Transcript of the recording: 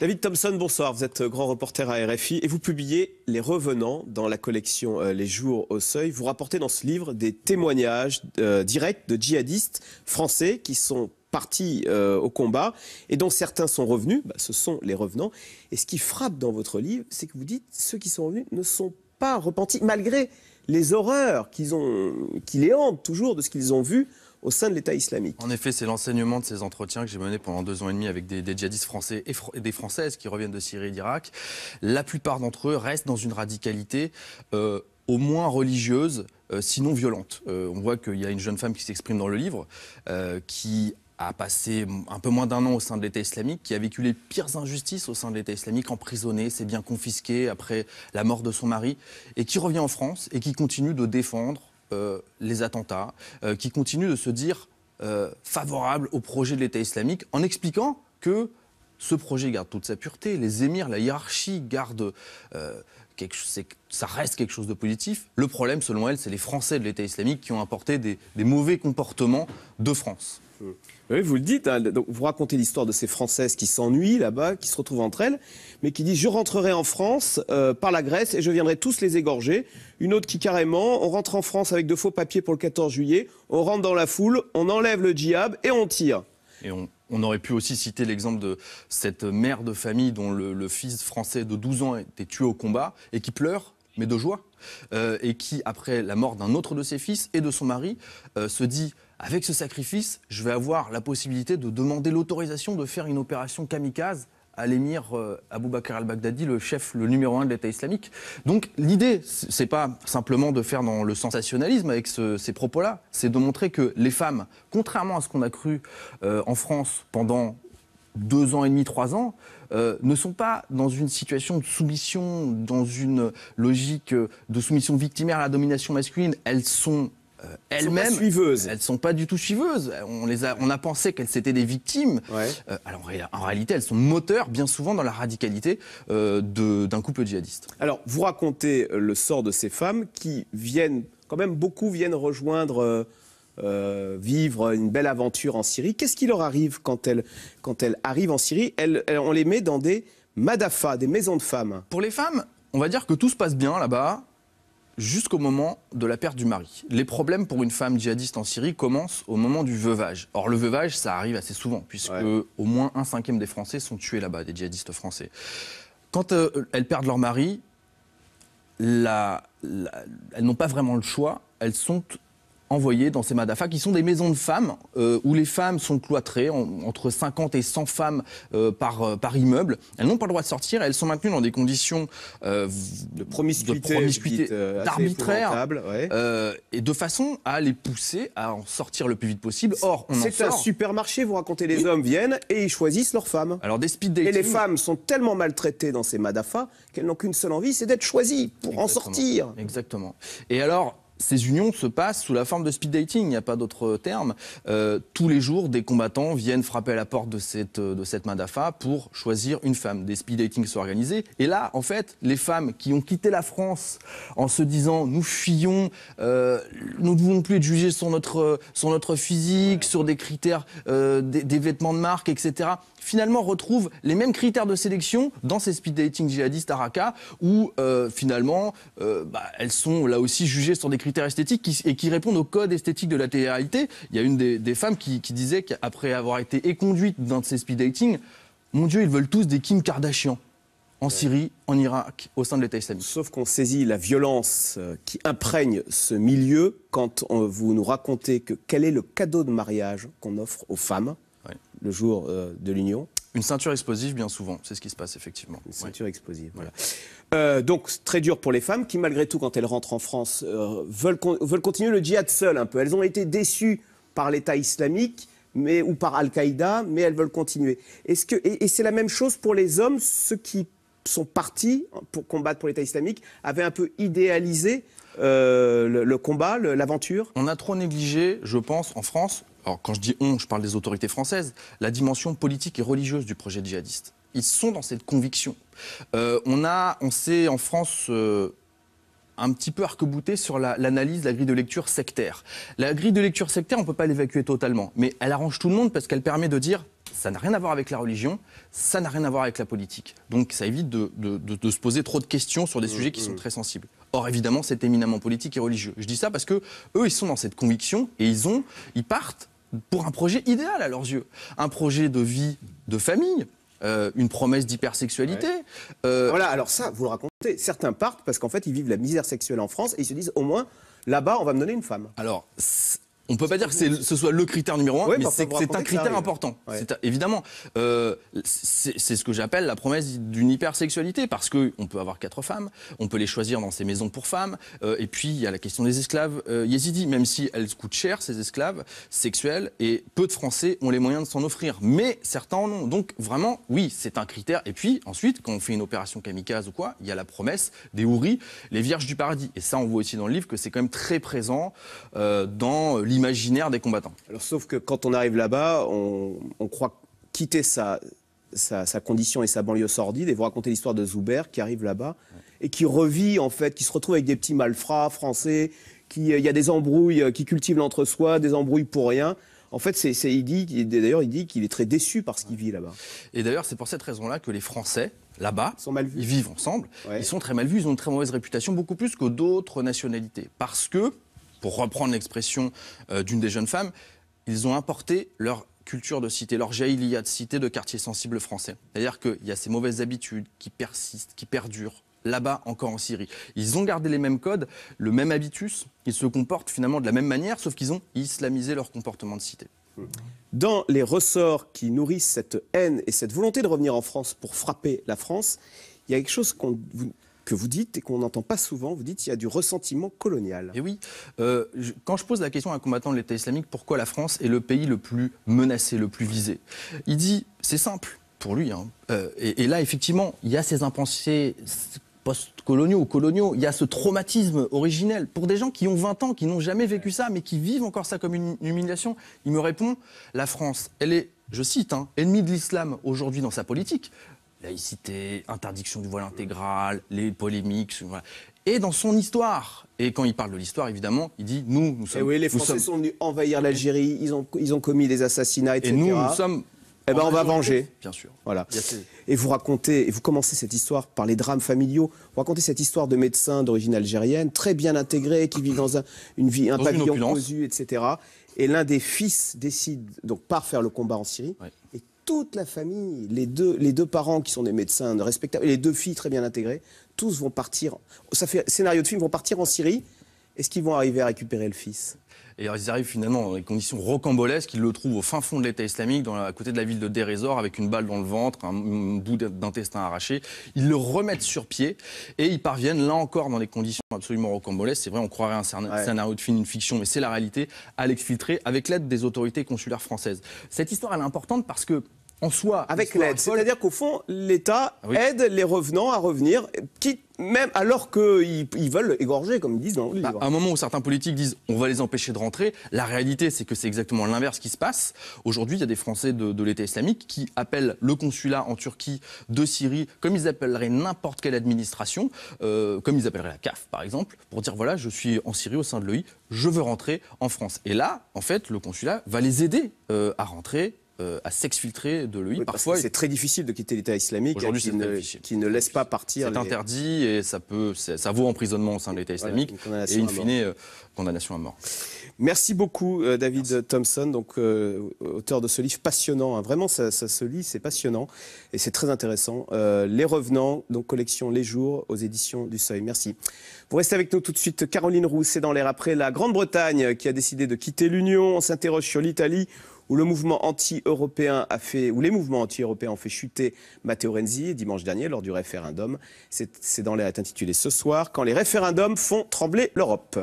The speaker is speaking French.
David Thompson, bonsoir. Vous êtes grand reporter à RFI et vous publiez Les Revenants dans la collection Les Jours au Seuil. Vous rapportez dans ce livre des témoignages directs de djihadistes français qui sont partis au combat et dont certains sont revenus. Ce sont les revenants. Et ce qui frappe dans votre livre, c'est que vous dites ceux qui sont revenus ne sont pas repentis malgré les horreurs qui les hantent toujours de ce qu'ils ont vu au sein de l'État islamique. En effet, c'est l'enseignement de ces entretiens que j'ai menés pendant 2 ans et demi avec des djihadistes français et des Françaises qui reviennent de Syrie et d'Irak. La plupart d'entre eux restent dans une radicalité au moins religieuse, sinon violente. On voit qu'il y a une jeune femme qui s'exprime dans le livre, qui a passé un peu moins d'1 an au sein de l'État islamique, qui a vécu les pires injustices au sein de l'État islamique, emprisonnée, ses biens confisqués après la mort de son mari, et qui revient en France et qui continue de défendre les attentats, qui continue de se dire favorable au projet de l'État islamique, en expliquant que ce projet garde toute sa pureté, les émirs, la hiérarchie gardent ça reste quelque chose de positif. Le problème, selon elle, c'est les Français de l'État islamique qui ont apporté des mauvais comportements de France. Oui, vous le dites, hein, donc vous racontez l'histoire de ces Françaises qui s'ennuient là-bas, qui se retrouvent entre elles, mais qui disent « je rentrerai en France par la Grèce et je viendrai tous les égorger ». Une autre qui carrément, on rentre en France avec de faux papiers pour le 14 juillet, on rentre dans la foule, on enlève le djihad et on tire. Et on aurait pu aussi citer l'exemple de cette mère de famille dont le fils français de 12 ans a été tué au combat et qui pleure, mais de joie, et qui, après la mort d'un autre de ses fils et de son mari, se dit « avec ce sacrifice, je vais avoir la possibilité de demander l'autorisation de faire une opération kamikaze à l'émir Abou Bakr al-Baghdadi, le numéro 1 de l'État islamique. » Donc l'idée, c'est pas simplement de faire dans le sensationnalisme avec ces propos-là, c'est de montrer que les femmes, contrairement à ce qu'on a cru en France pendant 2 ans et demi, 3 ans, ne sont pas dans une situation de soumission, dans une logique de soumission victimaire à la domination masculine. Elles sont elles-mêmes, elles ne sont pas du tout suiveuses. On a pensé qu'elles étaient des victimes. Ouais. Alors en réalité, elles sont moteurs bien souvent dans la radicalité d'un couple djihadiste. Alors, vous racontez le sort de ces femmes qui viennent, quand même beaucoup viennent rejoindre, vivre une belle aventure en Syrie. Qu'est-ce qui leur arrive quand elles arrivent en Syrie? On les met dans des madafas, des maisons de femmes. Pour les femmes, on va dire que tout se passe bien là-bas, jusqu'au moment de la perte du mari. Les problèmes pour une femme djihadiste en Syrie commencent au moment du veuvage. Or, le veuvage, ça arrive assez souvent, puisque au moins 1/5 des Français sont tués là-bas, des djihadistes français. Quand elles perdent leur mari, elles n'ont pas vraiment le choix, elles sont envoyées dans ces madafas, qui sont des maisons de femmes, où les femmes sont cloîtrées, entre 50 et 100 femmes par immeuble. Elles n'ont pas le droit de sortir, elles sont maintenues dans des conditions de promiscuité arbitraire, et de façon à les pousser à en sortir le plus vite possible. Or, c'est un supermarché, vous racontez, les hommes viennent et ils choisissent leurs femmes. Alors, des speed dating. Et les femmes sont tellement maltraitées dans ces madafas qu'elles n'ont qu'une seule envie, c'est d'être choisies pour en sortir. Exactement. Et alors, ces unions se passent sous la forme de speed dating, il n'y a pas d'autre terme. Tous les jours, des combattants viennent frapper à la porte de cette madafa pour choisir une femme. Des speed dating sont organisés. Et là, en fait, les femmes qui ont quitté la France en se disant « nous fuyons, nous ne voulons plus être jugées sur notre physique, sur des critères, des vêtements de marque, etc. » finalement retrouvent les mêmes critères de sélection dans ces speed dating djihadistes à Raqqa, où finalement elles sont là aussi jugées sur des critères esthétiques et qui répondent au code esthétique de la télé-réalité. Il y a une des femmes qui disait qu'après avoir été éconduite dans ces speed dating, mon Dieu, ils veulent tous des Kim Kardashian en Syrie, en Irak, au sein de l'État islamique. Sauf qu'on saisit la violence qui imprègne ce milieu quand vous nous racontez quel est le cadeau de mariage qu'on offre aux femmes le jour de l'union. Une ceinture explosive, bien souvent, c'est ce qui se passe effectivement. Une ceinture explosive, voilà. Donc très dur pour les femmes qui, malgré tout, quand elles rentrent en France, veulent continuer le djihad seules un peu. Elles ont été déçues par l'État islamique ou par Al-Qaïda, mais elles veulent continuer. Et c'est la même chose pour les hommes, ceux qui sont partis pour combattre pour l'État islamique, avaient un peu idéalisé le combat, l'aventure. On a trop négligé, je pense, en France. Alors, quand je dis on, je parle des autorités françaises, la dimension politique et religieuse du projet djihadiste. Ils sont dans cette conviction. On s'est en France un petit peu arc-bouté sur l'analyse de la grille de lecture sectaire. La grille de lecture sectaire, on ne peut pas l'évacuer totalement, mais elle arrange tout le monde parce qu'elle permet de dire ça n'a rien à voir avec la religion, ça n'a rien à voir avec la politique. Donc ça évite de se poser trop de questions sur des sujets qui sont très sensibles. Or, évidemment, c'est éminemment politique et religieux. Je dis ça parce que eux, ils sont dans cette conviction et ils partent pour un projet idéal à leurs yeux. Un projet de vie, de famille, une promesse d'hypersexualité. Voilà, alors ça, vous le racontez. Certains partent parce qu'en fait, ils vivent la misère sexuelle en France et ils se disent, au moins, là-bas, on va me donner une femme. Alors, on ne peut pas dire que ce soit le critère numéro 1, ouais, mais c'est un critère important. Ouais. Évidemment, c'est ce que j'appelle la promesse d'une hypersexualité, parce qu'on peut avoir 4 femmes, on peut les choisir dans ces maisons pour femmes, et puis il y a la question des esclaves yézidis, même si elles coûtent cher, ces esclaves sexuels, et peu de Français ont les moyens de s'en offrir, mais certains en ont. Donc vraiment, oui, c'est un critère. Et puis ensuite, quand on fait une opération kamikaze ou quoi, il y a la promesse des houris, les vierges du paradis. Et ça, on voit aussi dans le livre que c'est quand même très présent dans l'imaginaire des combattants. Alors, sauf que quand on arrive là-bas, on croit quitter sa condition et sa banlieue sordide, et vous racontez l'histoire de Zuber qui arrive là-bas et qui revit, en fait, qui se retrouve avec des petits malfrats français, il y a des embrouilles, qui cultivent l'entre-soi, des embrouilles pour rien. En fait, il dit qu'il est très déçu par ce qu'il vit là-bas. Et d'ailleurs, c'est pour cette raison-là que les Français, là-bas, ils vivent ensemble, ils sont très mal vus, ils ont une très mauvaise réputation, beaucoup plus que d'autres nationalités. Parce que, pour reprendre l'expression d'une des jeunes femmes, ils ont importé leur culture de cité, leur jahilia de cité, de quartier sensible français. C'est-à-dire qu'il y a ces mauvaises habitudes qui persistent, qui perdurent, là-bas encore en Syrie. Ils ont gardé les mêmes codes, le même habitus, ils se comportent finalement de la même manière, sauf qu'ils ont islamisé leur comportement de cité. Dans les ressorts qui nourrissent cette haine et cette volonté de revenir en France pour frapper la France, il y a quelque chose que vous dites et qu'on n'entend pas souvent. Vous dites qu'il y a du ressentiment colonial. Et oui, quand je pose la question à un combattant de l'État islamique, pourquoi la France est le pays le plus menacé, le plus visé, il dit, c'est simple pour lui, hein, et là effectivement, il y a ces impensés post-coloniaux ou coloniaux, il y a ce traumatisme originel. Pour des gens qui ont 20 ans, qui n'ont jamais vécu ça, mais qui vivent encore ça comme une humiliation, il me répond, la France, elle est, je cite, ennemie de l'islam aujourd'hui dans sa politique. Laïcité, interdiction du voile intégral, les polémiques, voilà. Et dans son histoire. Et quand il parle de l'histoire, évidemment, il dit, nous sommes... Et oui, les Français sont venus envahir l'Algérie, ils ont commis des assassinats, etc. Et nous sommes... Eh ben, on va venger. Bien sûr. Voilà. Et vous commencez cette histoire par les drames familiaux. Vous racontez cette histoire de médecins d'origine algérienne, très bien intégrés, qui vivent dans un pavillon cousu, etc. Et l'un des fils décide, donc, part faire le combat en Syrie. Ouais. Et toute la famille, les deux parents qui sont des médecins respectables, et les 2 filles très bien intégrées, tous vont partir. Ça fait scénario de film, vont partir en Syrie. Est-ce qu'ils vont arriver à récupérer le fils ? Et alors, ils arrivent finalement dans des conditions rocambolesques. Ils le trouvent au fin fond de l'État islamique, à côté de la ville de Deir ez-Zor, avec une balle dans le ventre, un bout d'intestin arraché. Ils le remettent sur pied et ils parviennent, là encore, dans des conditions absolument rocambolesques. C'est vrai, on croirait un scénario de film, une fiction, mais c'est la réalité, à l'exfiltrer avec l'aide des autorités consulaires françaises. Cette histoire, elle est importante parce que, en soi... Avec l'aide, c'est-à-dire qu'au fond, l'État aide les revenants à revenir, même alors qu'ils veulent égorger, comme ils disent dans le livre. À un moment où certains politiques disent on va les empêcher de rentrer, la réalité c'est que c'est exactement l'inverse qui se passe. Aujourd'hui, il y a des Français de l'État islamique qui appellent le consulat en Turquie de Syrie, comme ils appelleraient n'importe quelle administration, comme ils appelleraient la CAF par exemple, pour dire voilà, je suis en Syrie au sein de l'EI, je veux rentrer en France. Et là, en fait, le consulat va les aider à rentrer, à s'exfiltrer de l'EI. Oui, parfois, c'est très difficile de quitter l'État islamique qui ne laisse pas partir. C'est interdit et ça vaut emprisonnement au sein de l'État islamique et in fine, condamnation à mort. Merci beaucoup David Thompson, donc, auteur de ce livre passionnant. Hein. Vraiment, ça se lit, c'est passionnant et c'est très intéressant. Les Revenants, donc collection Les Jours aux éditions du Seuil. Merci. Vous restez avec nous tout de suite. Caroline Roux, c'est dans l'air. Après la Grande-Bretagne qui a décidé de quitter l'Union, on s'interroge sur l'Italie, où les mouvements anti-européens ont fait chuter Matteo Renzi dimanche dernier lors du référendum. C'est dans l'air est intitulé ce soir, quand les référendums font trembler l'Europe.